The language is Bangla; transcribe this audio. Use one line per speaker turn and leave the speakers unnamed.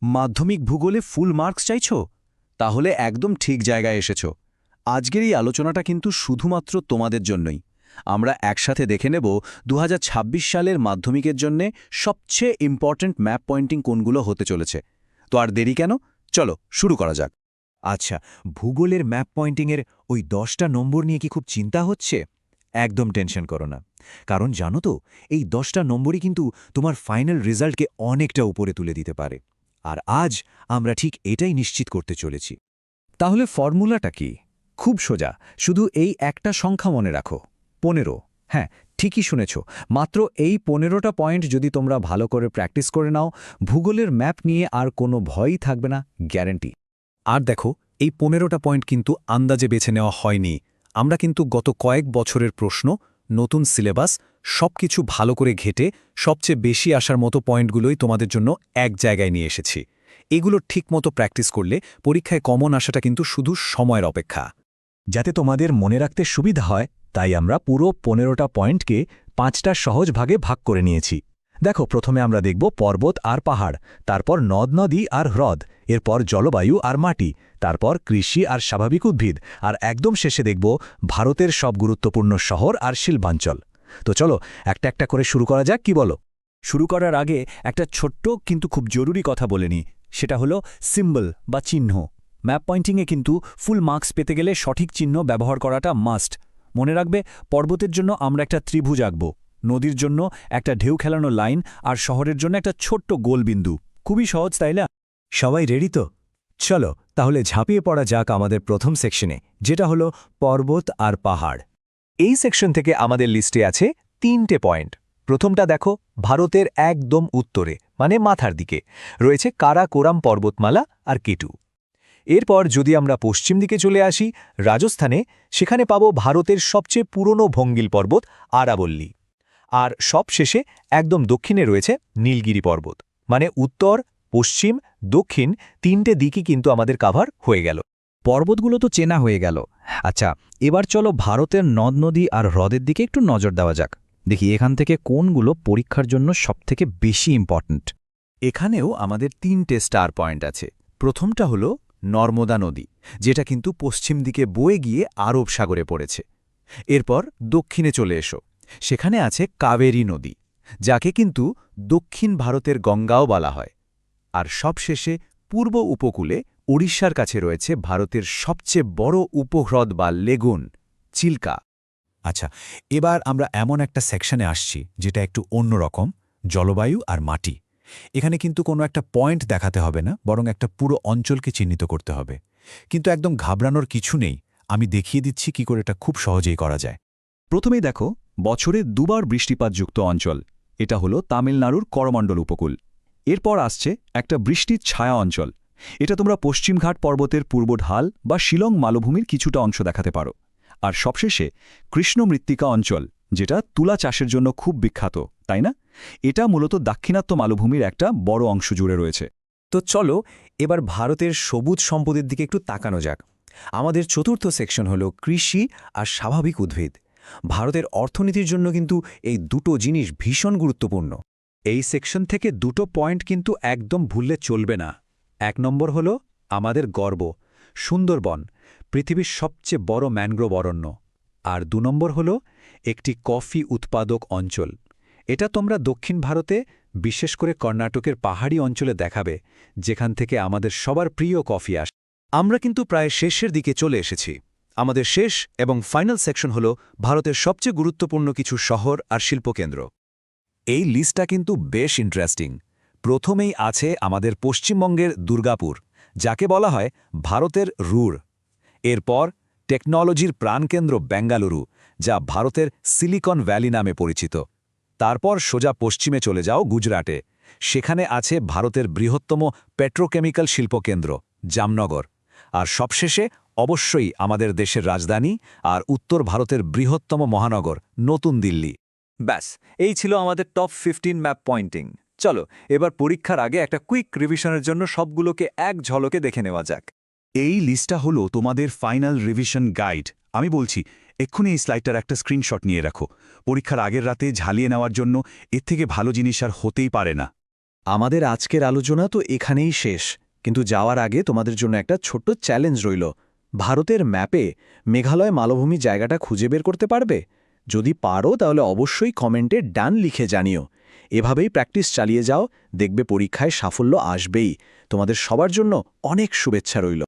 মাধ্যমিক ভূগোলে ফুল মার্কস চাইছো? তাহলে একদম ঠিক জায়গায় এসেছো। আজকের এই আলোচনাটা কিন্তু শুধুমাত্র তোমাদের জন্যই। আমরা একসাথে দেখে নেব 2026 সালের মাধ্যমিকের জন্য সবচেয়ে ইম্পর্ট্যান্ট ম্যাপ পয়েন্টিং কোনগুলো হতে চলেছে। তো আর দেরি কেন, চলো শুরু করা যাক।
আচ্ছা, ভূগোলের ম্যাপ পয়েন্টিংয়ের ওই 10টা নম্বর নিয়ে কি খুব চিন্তা হচ্ছে? একদম টেনশন করো না। কারণ জানো তো, এই 10টা নম্বরই কিন্তু তোমার ফাইনাল রেজাল্টকে অনেকটা উপরে তুলে দিতে পারে। আর আজ আমরা ঠিক এটাই নিশ্চিত করতে চলেছি।
তাহলে ফর্মুলাটা কি? খুব সোজা, শুধু এই একটা সংখ্যা মনে রাখো, 15। হ্যাঁ, ঠিকই শুনেছ, মাত্র এই 15টা পয়েন্ট যদি তোমরা ভালো করে প্র্যাকটিস করে নাও, ভূগোলের ম্যাপ নিয়ে আর কোনো ভয়ই থাকবে না, গ্যারান্টি।
আর দেখো, এই 15টা পয়েন্ট কিন্তু আন্দাজে বেছে নেওয়া হয়নি। আমরা কিন্তু গত কয়েক বছরের প্রশ্ন, নতুন সিলেবাস সবকিছু ভালো করে ঘেটে সবচেয়ে বেশি আসার মতো পয়েন্টগুলোই তোমাদের জন্য এক জায়গায় নিয়ে এসেছি। এগুলো ঠিকমতো প্র্যাকটিস করলে পরীক্ষায় কমন আসাটা কিন্তু শুধু সময়ের অপেক্ষা।
যাতে তোমাদের মনে রাখতে সুবিধা হয়, তাই আমরা পুরো 15টা পয়েন্টকে 5টা সহজ ভাগে ভাগ করে নিয়েছি। দেখো, প্রথমে আমরা দেখব পর্বত আর পাহাড়, তারপর নদ নদী আর হ্রদ, এরপর জলবায়ু আর মাটি, তারপর কৃষি আর স্বাভাবিক উদ্ভিদ, আর একদম শেষে দেখব ভারতের সব গুরুত্বপূর্ণ শহর আর শিল্পাঞ্চল। তো চলো একটা একটা করে শুরু করা যাক, কি বলো?
শুরু করার আগে একটা ছোট্ট কিন্তু খুব জরুরি কথা বলে নিই, সেটা হলো সিম্বল বা চিহ্ন। ম্যাপ পয়েন্টিংয়ে কিন্তু ফুল মার্কস পেতে গেলে সঠিক চিহ্ন ব্যবহার করাটা মাস্ট। মনে রাখবে, পর্বতের জন্য আমরা একটা ত্রিভুজ আঁকব, নদীর জন্য একটা ঢেউ খেলানো লাইন, আর শহরের জন্য একটা ছোট্ট গোলবিন্দু। খুবই সহজ, তাই না?
সবাই রেডি তো? চলো তাহলে ঝাঁপিয়ে পড়া যাক আমাদের প্রথম সেকশনে, যেটা হলো পর্বত আর পাহাড়। এই সেকশন থেকে আমাদের লিস্টে আছে 3টে পয়েন্ট। প্রথমটা দেখো, ভারতের একদম উত্তরে মানে মাথার দিকে রয়েছে কারাকোরাম পর্বতমালা আর কেটু। এরপর যদি আমরা পশ্চিম দিকে চলে আসি, রাজস্থানে, সেখানে পাবো ভারতের সবচেয়ে পুরনো ভঙ্গিল পর্বত আরাবল্লী। আর সবশেষে একদম দক্ষিণে রয়েছে নীলগিরি পর্বত। মানে উত্তর, পশ্চিম, দক্ষিণ 3টে দিকই কিন্তু আমাদের কাভার হয়ে গেল।
পর্বতগুলো তো চেনা হয়ে গেল। আচ্ছা, এবার চলো ভারতের নদ নদী আর হ্রদের দিকে একটু নজর দেওয়া যাক। দেখি এখান থেকে কোনগুলো পরীক্ষার জন্য সবথেকে বেশি ইম্পর্ট্যান্ট।
এখানেও আমাদের 3টে স্টার পয়েন্ট আছে। প্রথমটা হলো নর্মদা নদী, যেটা কিন্তু পশ্চিম দিকে বয়ে গিয়ে আরব সাগরে পড়েছে। এরপর দক্ষিণে চলে এসো, সেখানে আছে কাবেরী নদী, যাকে কিন্তু দক্ষিণ ভারতের গঙ্গাও বলা হয়। আর সবশেষে পূর্ব উপকূলে ওড়িশার কাছে রয়েছে ভারতের সবচেয়ে বড় উপহ্রদ বা লেগুন, চিল্কা।
আচ্ছা, এবার আমরা এমন একটা সেকশনে আসছি যেটা একটু অন্যরকম, জলবায়ু আর মাটি। এখানে কিন্তু কোনো একটা পয়েন্ট দেখাতে হবে না, বরং একটা পুরো অঞ্চলকে চিহ্নিত করতে হবে। কিন্তু একদম ঘাবড়ানোর কিছু নেই, আমি দেখিয়ে দিচ্ছি কি করে এটা খুব সহজেই করা যায়।
প্রথমেই দেখো, বছরে দুবার বৃষ্টিপাতযুক্ত অঞ্চল, এটা হলো তামিলনাড়ুর করমণ্ডল উপকূল। এরপর আসছে একটা বৃষ্টির ছায়া অঞ্চল, এটা তোমরা পশ্চিমঘাট পর্বতের পূর্ব ঢাল বা শিলং মালভূমির কিছুটা অংশ দেখাতে পারো। আর সবশেষে কৃষ্ণ মৃত্তিকা অঞ্চল, যেটা তুলা চাষের জন্য খুব বিখ্যাত, তাই না? এটা মূলত দাক্ষিণাত্য মালভূমির একটা বড় অংশ জুড়ে রয়েছে।
তো চলো এবার ভারতের সবুজ সম্পদের দিকে একটু তাকানো যাক। আমাদের চতুর্থ সেকশন হলো কৃষি আর স্বাভাবিক উদ্ভিদ। ভারতের অর্থনীতির জন্য কিন্তু এই দুটো জিনিস ভীষণ গুরুত্বপূর্ণ।
এই সেকশন থেকে দুটো পয়েন্ট কিন্তু একদম ভুললে চলবে না। 1 নম্বর হলো আমাদের গর্ব, সুন্দরবন, পৃথিবীর সবচেয়ে বড় ম্যানগ্রোভ অরণ্য। আর 2 নম্বর হলো একটি কফি উৎপাদক অঞ্চল। এটা তোমরা দক্ষিণ ভারতে, বিশেষ করে কর্ণাটকের পাহাড়ি অঞ্চলে দেখাবে, যেখান থেকে আমাদের সবার প্রিয় কফি আসে। আমরা কিন্তু প্রায় শেষের দিকে চলে এসেছি। আমাদের শেষ এবং ফাইনাল সেকশন হলো ভারতের সবচেয়ে গুরুত্বপূর্ণ কিছু শহর আর শিল্পকেন্দ্র। এই লিস্টটা কিন্তু বেশ ইন্টারেস্টিং। প্রথমেই আছে আমাদের পশ্চিমবঙ্গের দুর্গাপুর, যাকে বলা হয় ভারতের রুর। এরপর টেকনোলজির প্রাণকেন্দ্র বেঙ্গালুরু, যা ভারতের সিলিকন ভ্যালি নামে পরিচিত। তারপর সোজা পশ্চিমে চলে যাও গুজরাটে, সেখানে আছে ভারতের বৃহত্তম পেট্রোকেমিক্যাল শিল্পকেন্দ্র জামনগর। আর সবশেষে অবশ্যই আমাদের দেশের রাজধানী আর উত্তর ভারতের বৃহত্তম মহানগর নতুন দিল্লি।
ব্যাস, এই ছিল আমাদের টপ 15 ম্যাপ পয়েন্টিং। চলো এবার পরীক্ষার আগে একটা কুইক রিভিশনের জন্য সবগুলোকে এক ঝলকে দেখে নেওয়া যাক।
এই লিস্টটা হলো তোমাদের ফাইনাল রিভিশন গাইড। আমি বলছি, এক্ষুনি এই স্লাইডটার একটা স্ক্রিনশট নিয়ে রাখো। পরীক্ষার আগের রাতে ঝালিয়ে নেওয়ার জন্য এর থেকে ভালো জিনিস আর হতেই পারে না।
আমাদের আজকের আলোচনা তো এখানেই শেষ, কিন্তু যাওয়ার আগে তোমাদের জন্য একটা ছোট্ট চ্যালেঞ্জ রইল। ভারতের ম্যাপে মেঘালয় মালভূমি জায়গাটা খুঁজে বের করতে পারবে? যদি পারো তাহলে অবশ্যই কমেন্টে ডান লিখে জানিও। এভাবেই প্র্যাকটিস চালিয়ে যাও, দেখবে পরীক্ষায় সাফল্য আসবেই। তোমাদের সবার জন্য অনেক শুভেচ্ছা রইল।